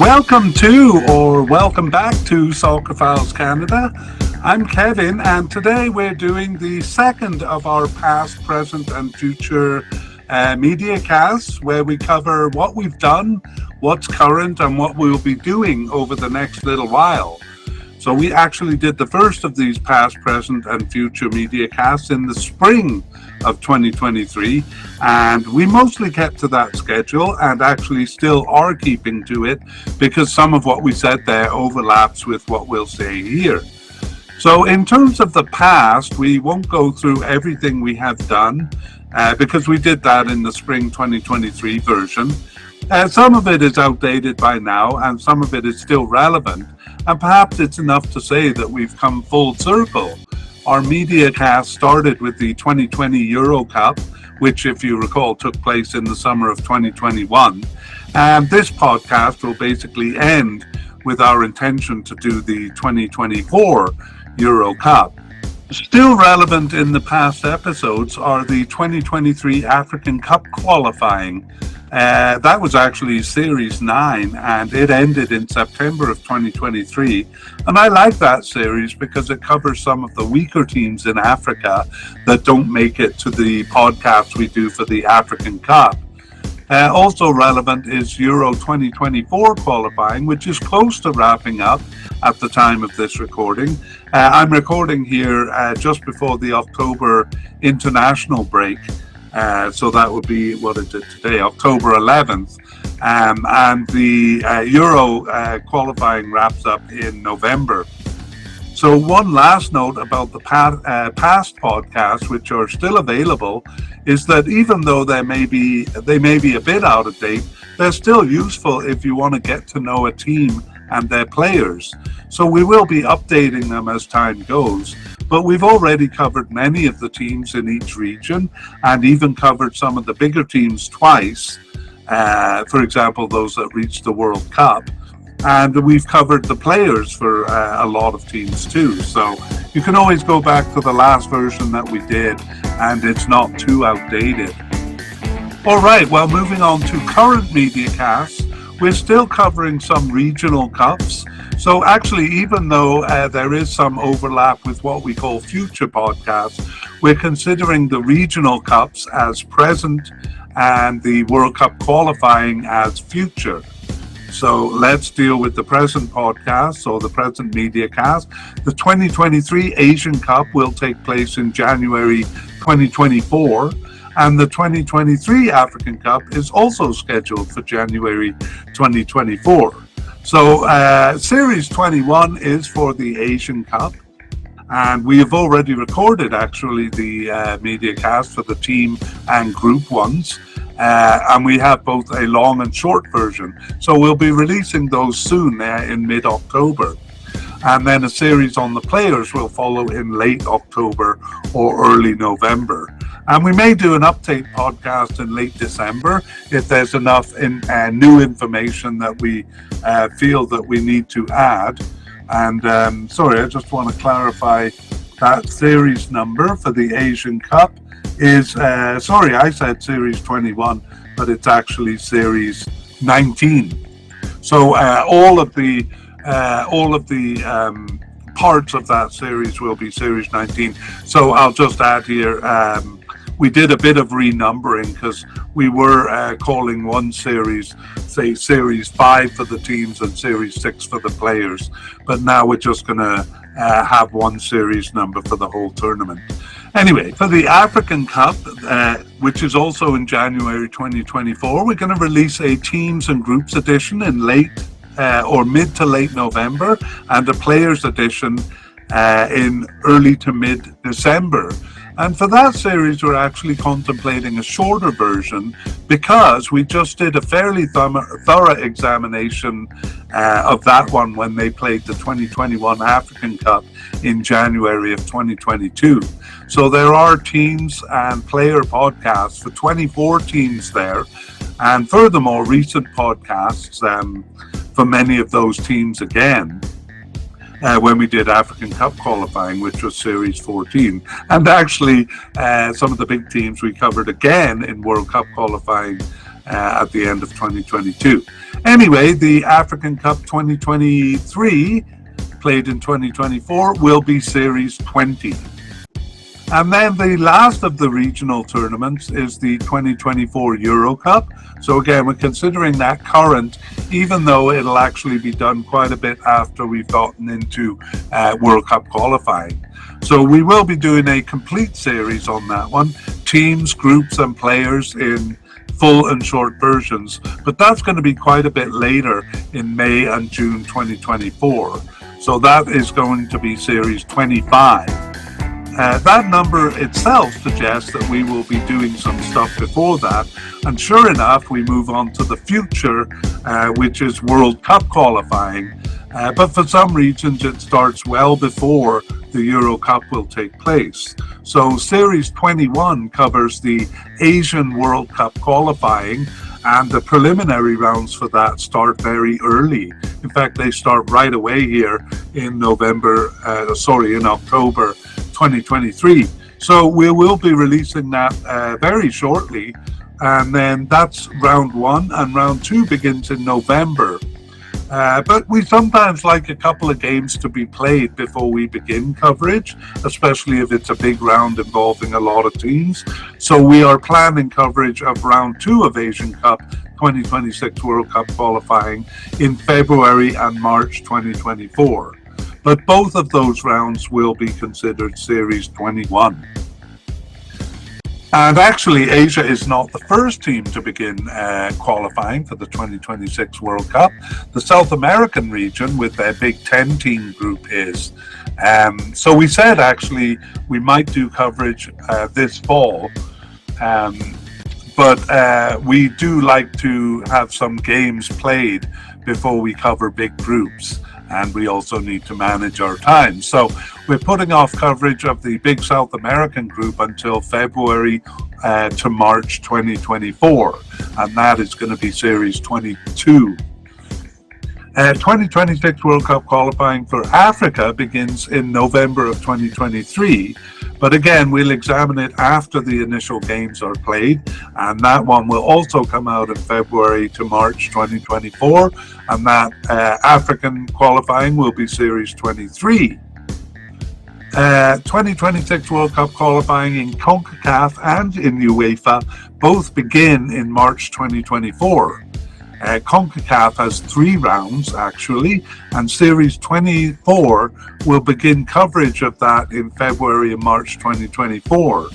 Welcome back to Soccerphiles Canada. I'm Kevin, and today we're doing the second of our past, present, and future mediacasts, where we cover what we've done, what's current, and what we'll be doing over the next little while. So we actually did the first of these past, present, and future mediacasts in the spring of 2023, and we mostly kept to that schedule and actually still are keeping to it because some of what we said there overlaps with what we'll say here. So in terms of the past, we won't go through everything we have done because we did that in the spring 2023 version. Some of it is outdated by now and some of it is still relevant, and perhaps it's enough to say that we've come full circle. Our mediacast started with the 2020 Euro Cup, which, if you recall, took place in the summer of 2021. And this podcast will basically end with our intention to do the 2024 Euro Cup. Still relevant in the past episodes are the 2023 African Cup qualifying. That was actually Series 9, and it ended in September of 2023. And I like that series because it covers some of the weaker teams in Africa that don't make it to the podcast we do for the African Cup. Also relevant is Euro 2024 qualifying, which is close to wrapping up at the time of this recording. I'm recording here just before the October international break. So that would be, what is it today, October 11th. And the Euro qualifying wraps up in November. So one last note about the past podcasts, which are still available, is that even though they may be a bit out of date, they're still useful if you want to get to know a team and their players. So we will be updating them as time goes. But we've already covered many of the teams in each region and even covered some of the bigger teams twice. For example, those that reached the World Cup. And we've covered the players for a lot of teams too. So you can always go back to the last version that we did and it's not too outdated. All right, well, moving on to current mediacasts, we're still covering some regional cups. So actually, even though there is some overlap with what we call future podcasts, we're considering the regional cups as present and the World Cup qualifying as future. So let's deal with the present podcast or the present mediacast. The 2023 Asian Cup will take place in January 2024. And the 2023 African Cup is also scheduled for January 2024. So Series 21 is for the Asian Cup. And we have already recorded, actually, the mediacast for the team and group ones. And we have both a long and short version. So we'll be releasing those soon in mid-October. And then a series on the players will follow in late October or early November. And we may do an update podcast in late December if there's enough new information that we feel that we need to add. And sorry, I just want to clarify that series number for the Asian Cup is, sorry, I said Series 21, but it's actually Series 19. So all of the parts of that series will be Series 19. So I'll just add here, we did a bit of renumbering because we were calling one series, say, Series 5 for the teams and Series 6 for the players. But now we're just going to have one series number for the whole tournament. Anyway, for the African Cup, which is also in January 2024, we're going to release a teams and groups edition in late or mid to late November, and a players edition in early to mid December. And for that series, we're actually contemplating a shorter version because we just did a fairly thorough examination of that one when they played the 2021 African Cup in January of 2022. So there are teams and player podcasts for 24 teams there. And furthermore, recent podcasts for many of those teams again. When we did African Cup qualifying, which was Series 14. And actually, some of the big teams we covered again in World Cup qualifying at the end of 2022. Anyway, the African Cup 2023, played in 2024, will be Series 20. And then the last of the regional tournaments is the 2024 Euro Cup. So again, we're considering that current, even though it'll actually be done quite a bit after we've gotten into World Cup qualifying. So we will be doing a complete series on that one, teams, groups and players in full and short versions. But that's going to be quite a bit later in May and June 2024. So that is going to be Series 25. That number itself suggests that we will be doing some stuff before that. And sure enough, we move on to the future, which is World Cup qualifying. But for some regions, it starts well before the Euro Cup will take place. So Series 21 covers the Asian World Cup qualifying, and the preliminary rounds for that start very early. In fact, they start right away here in in October 2023. So we will be releasing that very shortly. And then that's round one, and round two begins in November. But we sometimes like a couple of games to be played before we begin coverage, especially if it's a big round involving a lot of teams. So we are planning coverage of round two of Asian Cup 2026 World Cup qualifying in February and March 2024. But both of those rounds will be considered Series 21. And actually, Asia is not the first team to begin qualifying for the 2026 World Cup. The South American region with their Big Ten team group is. So we said actually we might do coverage this fall. But we do like to have some games played before we cover big groups. And we also need to manage our time. So we're putting off coverage of the big South American group until February to March 2024. And that is going to be Series 22. 2026 World Cup qualifying for Africa begins in November of 2023. But again, we'll examine it after the initial games are played, and that one will also come out in February to March 2024, and that African qualifying will be Series 23. 2026 World Cup qualifying in CONCACAF and in UEFA both begin in March 2024. CONCACAF has 3 rounds actually, and Series 24 will begin coverage of that in February and March 2024.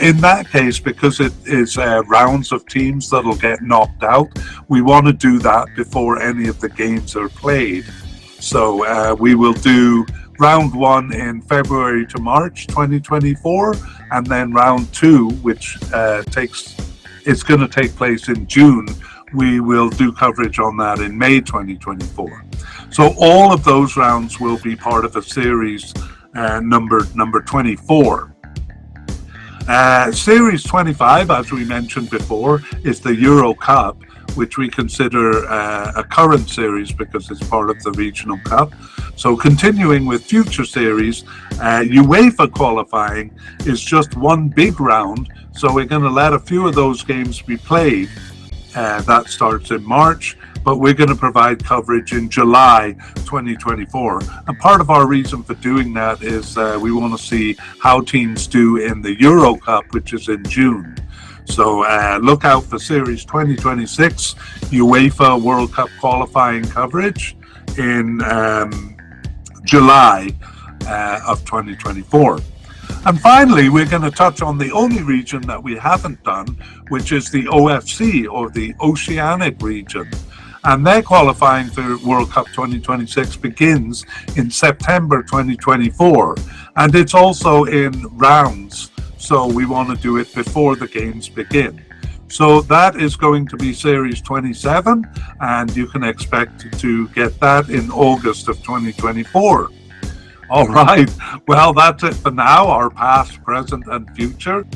In that case, because it is rounds of teams that'll get knocked out, we want to do that before any of the games are played. So we will do round 1 in February to March 2024, and then round 2, which it's going to take place in June. We will do coverage on that in May 2024. So all of those rounds will be part of a series number 24. Series 25, as we mentioned before, is the Euro Cup, which we consider a current series because it's part of the Regional Cup. So continuing with future series, UEFA qualifying is just one big round. So we're going to let a few of those games be played. That starts in March, but we're going to provide coverage in July 2024. And part of our reason for doing that is we want to see how teams do in the Euro Cup, which is in June. So look out for Series 2026 UEFA World Cup qualifying coverage in July of 2024. And finally, we're going to touch on the only region that we haven't done, which is the OFC, or the Oceanic region. And their qualifying for World Cup 2026 begins in September 2024. And it's also in rounds, so we want to do it before the games begin. So that is going to be Series 27, and you can expect to get that in August of 2024. All right, well, that's it for now, our past, present, and future.